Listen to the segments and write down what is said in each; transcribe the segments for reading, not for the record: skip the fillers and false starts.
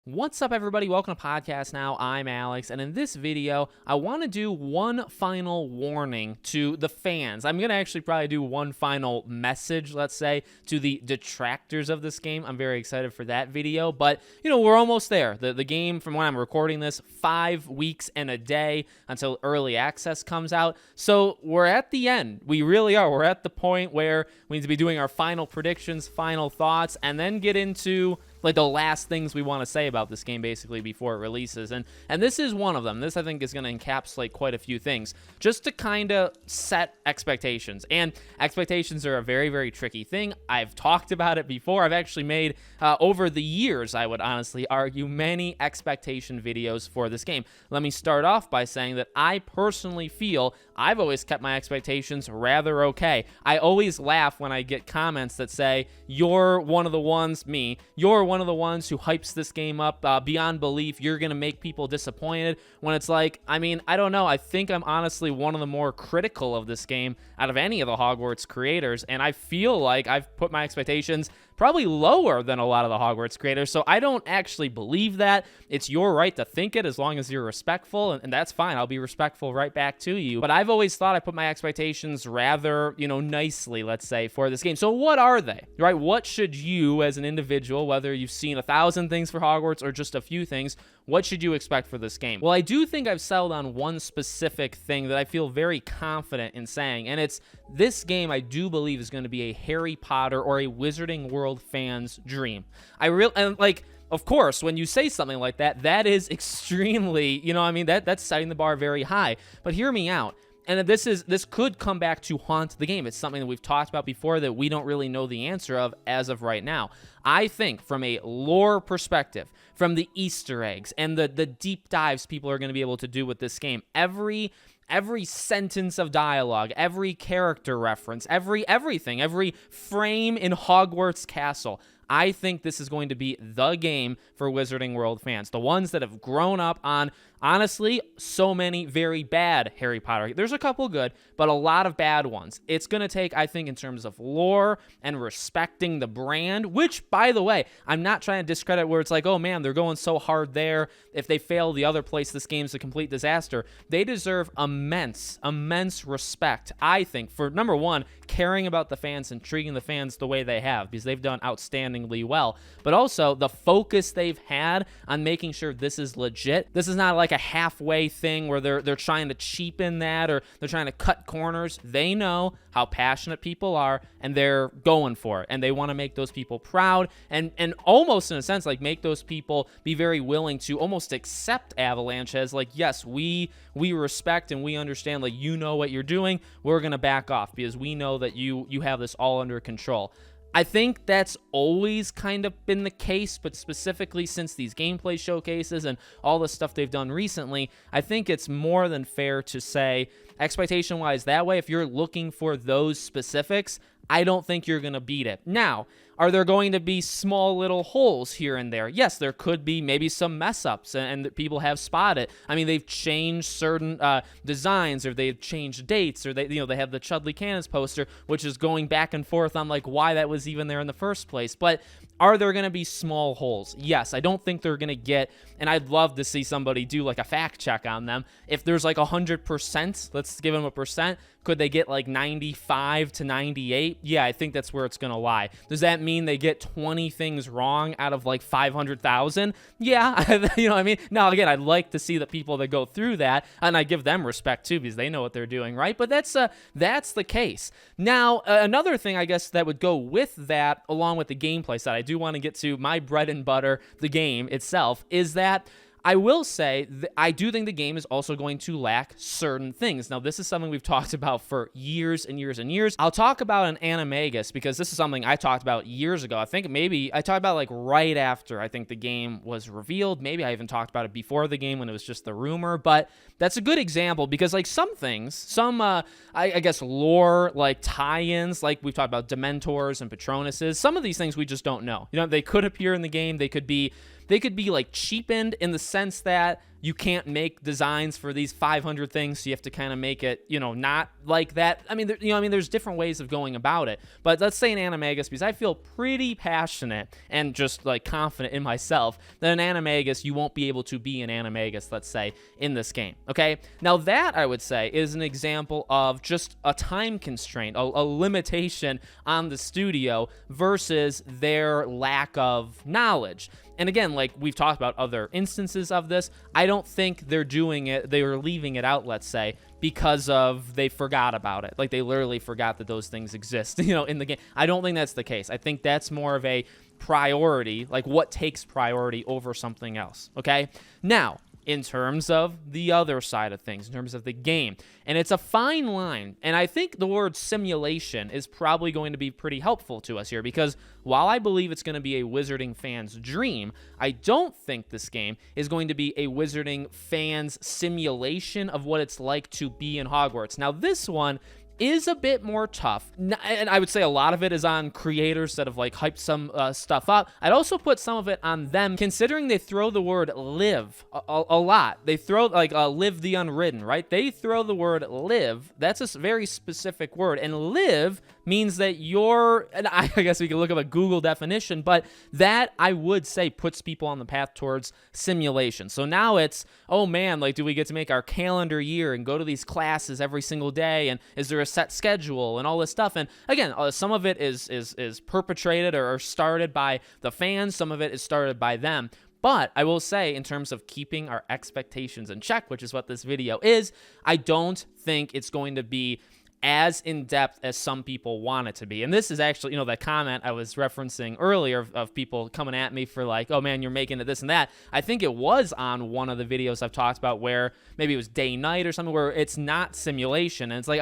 What's up, everybody? Welcome to Podcast Now. I'm Alex, and in this video, I want to do one final warning to the fans. I'm going to actually probably do one final message, let's say, to the detractors of this game. I'm very excited for that video, but, we're almost there. The game, from when I'm recording this, 5 weeks and a day until early access comes out, so we're at the end. We really are. We're at the point where we need to be doing our final predictions, final thoughts, and then get into the last things we want to say about this game basically before it releases. And this is one of them. This, I think, is going to encapsulate quite a few things just to kind of set expectations. And expectations are a very, very tricky thing. I've talked about it before. I've actually made, over the years, I would honestly argue, many expectation videos for this game. Let me start off by saying that I personally feel I've always kept my expectations rather okay. I always laugh when I get comments that say, you're one of the ones, you're one of the ones who hypes this game up beyond belief. You're going to make people disappointed, when it's like, I don't know. I think I'm honestly one of the more critical of this game out of any of the Hogwarts creators, and I feel like I've put my expectations probably lower than a lot of the Hogwarts creators, so I don't actually believe that. It's your right to think it as long as you're respectful, and that's fine. I'll be respectful right back to you, but I've always thought I put my expectations rather, nicely, let's say, for this game. So what are they, right? What should you, as an individual, whether you've seen 1,000 things for Hogwarts or just a few things, what should you expect for this game? Well, I do think I've settled on one specific thing that I feel very confident in saying, and it's this game I do believe is going to be a Harry Potter or a Wizarding World fan's dream. Of course, when you say something like that, that is extremely, that's setting the bar very high. But hear me out. And this could come back to haunt the game. It's something that we've talked about before that we don't really know the answer of as of right now. I think from a lore perspective, from the Easter eggs and the deep dives people are going to be able to do with this game, every sentence of dialogue, every character reference, everything, every frame in Hogwarts Castle, I think this is going to be the game for Wizarding World fans. The ones that have grown up on, honestly, so many very bad Harry Potter. There's a couple good, but a lot of bad ones. It's going to take, I think, in terms of lore and respecting the brand, which, by the way, I'm not trying to discredit where it's like, oh man, they're going so hard there. If they fail the other place, this game's a complete disaster. They deserve immense respect, I think, for, number one, caring about the fans and treating the fans the way they have, because they've done outstandingly well, but also the focus they've had on making sure this is legit. This is not like a halfway thing where they're trying to cheapen that or they're trying to cut corners. They know how passionate people are, and they're going for it, and they want to make those people proud and almost, in a sense, like make those people be very willing to almost accept Avalanche as like, yes, we respect and we understand, like, you know what you're doing. We're gonna back off because we know that you have this all under control. I think that's always kind of been the case, but specifically since these gameplay showcases and all the stuff they've done recently, I think it's more than fair to say, expectation-wise that way, if you're looking for those specifics, I don't think you're going to beat it. Now, are there going to be small little holes here and there? Yes, there could be maybe some mess-ups, and people have spotted. I mean, they've changed certain designs, or they've changed dates, or they have the Chudley Cannons poster, which is going back and forth on like why that was even there in the first place. But are there going to be small holes? Yes, I don't think they're going to get, and I'd love to see somebody do like a fact check on them. If there's like 100%, let's give them a percent, could they get like 95 to 98? Yeah, I think that's where it's going to lie. Does that mean they get 20 things wrong out of like 500,000? Yeah, Now, again, I'd like to see the people that go through that, and I give them respect too because they know what they're doing, right? But that's the case. Now, another thing, I guess, that would go with that, along with the gameplay side, I do want to get to my bread and butter, the game itself, is that I will say that I do think the game is also going to lack certain things. Now, this is something we've talked about for years and years and years. I'll talk about an animagus because this is something I talked about years ago. I think maybe I talked about like right after I think the game was revealed. Maybe I even talked about it before the game when it was just the rumor, but that's a good example because like some things, I guess lore, like tie-ins, like we've talked about Dementors and Patronuses, some of these things we just don't know. They could appear in the game. They could be like cheapened in the sense that you can't make designs for these 500 things, so you have to kind of make it, not like that. I mean, there's different ways of going about it. But let's say an animagus, because I feel pretty passionate and just like confident in myself that an animagus, you won't be able to be an animagus, let's say, in this game. Okay, now that I would say is an example of just a time constraint, a limitation on the studio versus their lack of knowledge. And again, like we've talked about other instances of this, I don't think they're doing it, they were leaving it out, let's say, because of they forgot about it. Like they literally forgot that those things exist, in the game. I don't think that's the case. I think that's more of a priority, like what takes priority over something else, okay? Now, in terms of the other side of things, in terms of the game. And it's a fine line. And I think the word simulation is probably going to be pretty helpful to us here, because while I believe it's going to be a Wizarding fan's dream, I don't think this game is going to be a Wizarding fan's simulation of what it's like to be in Hogwarts. Now, this one is a bit more tough, and I would say a lot of it is on creators that have like hyped some stuff up. I'd also put some of it on them, considering they throw the word live a lot. They throw like live the unwritten, right? They throw the word live. That's a very specific word, and live means that and I guess we can look up a Google definition, but that I would say puts people on the path towards simulation. So now it's, oh man, like do we get to make our calendar year and go to these classes every single day, and is there a set schedule and all this stuff? And again, some of it is perpetrated or started by the fans, some of it is started by them. But I will say, in terms of keeping our expectations in check, which is what this video is, I don't think it's going to be as in-depth as some people want it to be. And this is actually, that comment I was referencing earlier of people coming at me for like, oh man, you're making it this and that. I think it was on one of the videos I've talked about where maybe it was day night or something, where it's not simulation. And it's like,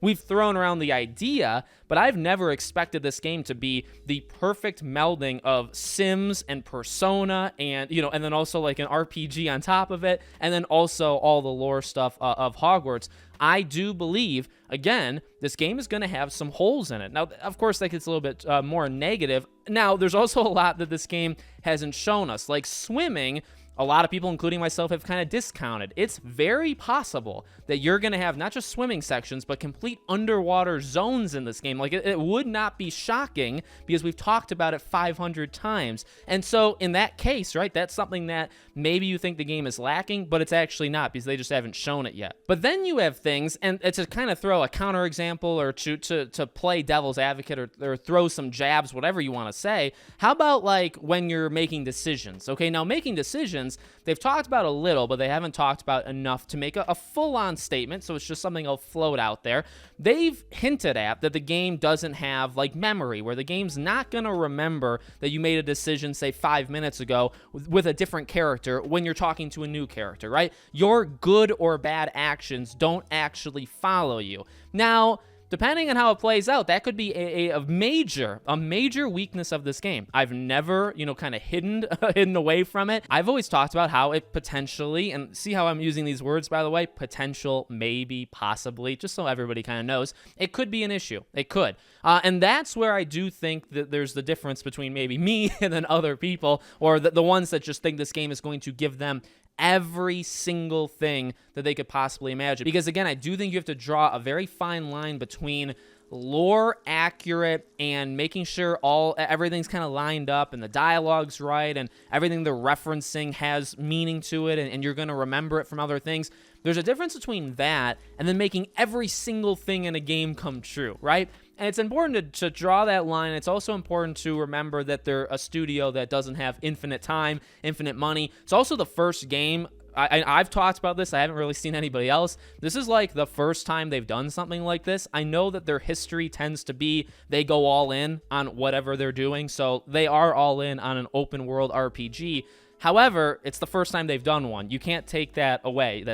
we've thrown around the idea, but I've never expected this game to be the perfect melding of Sims and Persona and, and then also like an RPG on top of it. And then also all the lore stuff of Hogwarts. I do believe, again, this game is going to have some holes in it. Now, of course, that gets a little bit more negative. Now, there's also a lot that this game hasn't shown us, like swimming. A lot of people, including myself, have kind of discounted. It's very possible that you're going to have not just swimming sections, but complete underwater zones in this game. Like, it would not be shocking, because we've talked about it 500 times. And so, in that case, right, that's something that maybe you think the game is lacking, but it's actually not, because they just haven't shown it yet. But then you have things, and to kind of throw a counterexample or to play devil's advocate or throw some jabs, whatever you want to say, how about, like, when you're making decisions? Okay, now, making decisions, they've talked about a little, but they haven't talked about enough to make a full-on statement, so it's just something I'll float out there. They've hinted at that the game doesn't have, like, memory, where the game's not going to remember that you made a decision, say, 5 minutes ago with a different character when you're talking to a new character, right? Your good or bad actions don't actually follow you. Now, depending on how it plays out, that could be a major weakness of this game. I've never, kind of hidden away from it. I've always talked about how it potentially, and see how I'm using these words, by the way, potential, maybe, possibly, just so everybody kind of knows, it could be an issue. It could. And that's where I do think that there's the difference between maybe me and then other people, or the ones that just think this game is going to give them every single thing that they could possibly imagine. Because again, I do think you have to draw a very fine line between lore accurate and making sure everything's kind of lined up and the dialogue's right and everything they're referencing has meaning to it and you're going to remember it from other things. There's a difference between that and then making every single thing in a game come true, right? And it's important to draw that line. It's also important to remember that they're a studio that doesn't have infinite time, infinite money. It's also the first game. I've talked about this. I haven't really seen anybody else. This is like the first time they've done something like this. I know that their history tends to be they go all in on whatever they're doing. So they are all in on an open world RPG. However, it's the first time they've done one. You can't take that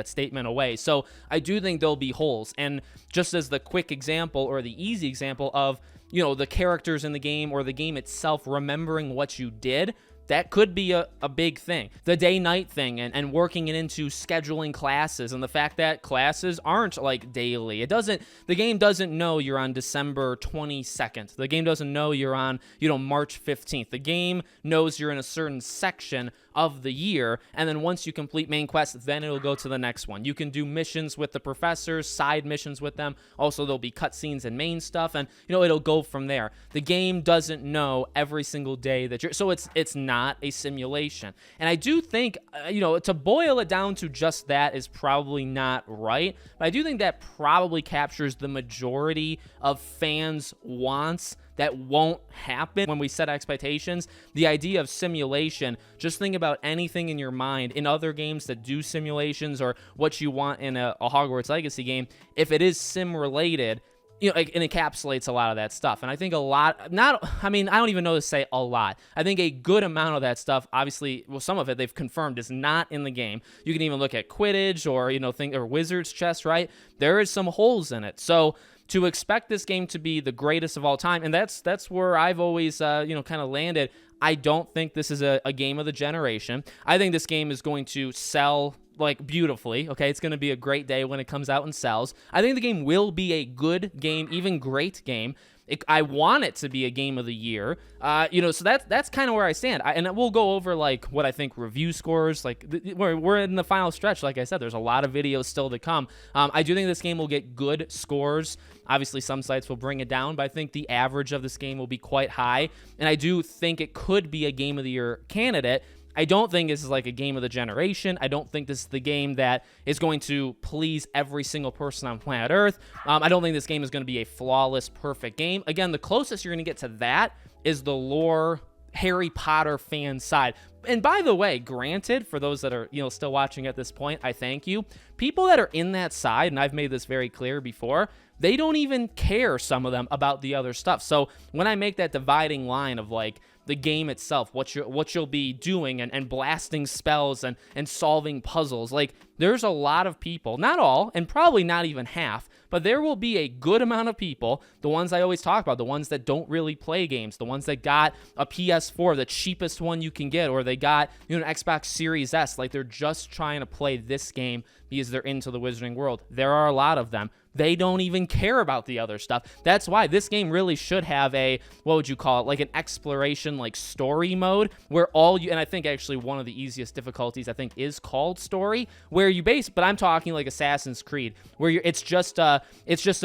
statement away. So I do think there'll be holes. And just as the quick example or the easy example of, the characters in the game or the game itself remembering what you did, that could be a big thing. The day-night thing and working it into scheduling classes and the fact that classes aren't like daily. The game doesn't know you're on December 22nd. The game doesn't know you're on, March 15th. The game knows you're in a certain section of the year. And then once you complete main quests, then it'll go to the next one. You can do missions with the professors, side missions with them. Also, there'll be cutscenes and main stuff, and it'll go from there. The game doesn't know every single day that you're, so it's not a simulation. And I do think, to boil it down to just that is probably not right, but I do think that probably captures the majority of fans' wants that won't happen when we set expectations. The idea of simulation, just think about anything in your mind in other games that do simulations or what you want in a Hogwarts Legacy game. If it is sim related, it encapsulates a lot of that stuff. And I think I don't even know to say a lot. I think a good amount of that stuff, obviously, well, some of it they've confirmed is not in the game. You can even look at Quidditch or Wizard's Chess, right? There is some holes in it. So to expect this game to be the greatest of all time, and that's where I've always, kind of landed. I don't think this is a game of the generation. I think this game is going to sell beautifully. Okay, it's going to be a great day when it comes out and sells. I think the game will be a good game, even great game. I want it to be a game of the year. So that's kind of where I stand. And we'll go over what I think review scores. We're in the final stretch. Like I said, there's a lot of videos still to come. I do think this game will get good scores. Obviously, some sites will bring it down, but I think the average of this game will be quite high. And I do think it could be a game of the year candidate. I don't think this is a game of the generation. I don't think this is the game that is going to please every single person on planet Earth. I don't think this game is going to be a flawless, perfect game. Again, the closest you're going to get to that is the lore Harry Potter fan side. And by the way, granted, for those that are, still watching at this point, I thank you. People that are in that side, and I've made this very clear before, they don't even care, some of them, about the other stuff. So when I make that dividing line of the game itself, what you'll be doing and blasting spells and solving puzzles, there's a lot of people, not all, and probably not even half, but there will be a good amount of people, the ones I always talk about, the ones that don't really play games, the ones that got a PS4, the cheapest one you can get, or they got an Xbox Series S, they're just trying to play this game because they're into the Wizarding World. There are a lot of them. They don't even care about the other stuff. That's why this game really should have a, what would you call it, an exploration, story mode, where and I think actually one of the easiest difficulties, I think, is called story, where you but I'm talking Assassin's Creed, where it's just a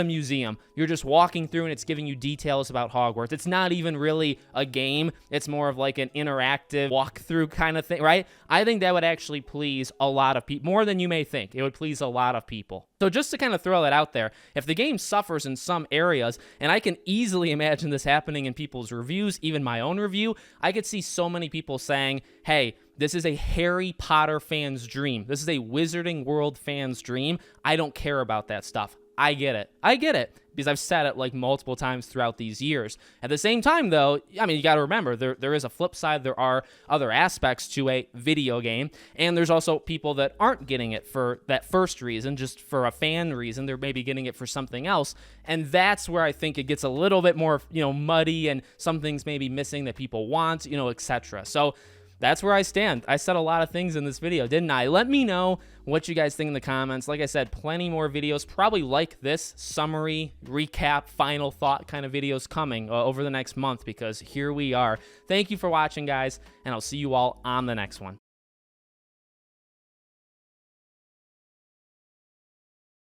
museum. You're just walking through and it's giving you details about Hogwarts. It's not even really a game. It's more of an interactive walkthrough kind of thing, right? I think that would actually please a lot of people, more than you may think. It would please a lot of people. So just to kind of throw that out there, if the game suffers in some areas, and I can easily imagine this happening in people's reviews, even my own review, I could see so many people saying, hey, this is a Harry Potter fan's dream. This is a Wizarding World fan's dream. I don't care about that stuff. I get it. Because I've said it multiple times throughout these years. At the same time, though, you got to remember, there is a flip side. There are other aspects to a video game, and there's also people that aren't getting it for that first reason, just for a fan reason. They're maybe getting it for something else, and that's where I think it gets a little bit more, muddy, and some things may be missing that people want, etc. So that's where I stand. I said a lot of things in this video, didn't I? Let me know what you guys think in the comments. Like I said, plenty more videos, probably like this, summary, recap, final thought kind of videos coming over the next month, because here we are. Thank you for watching, guys, and I'll see you all on the next one.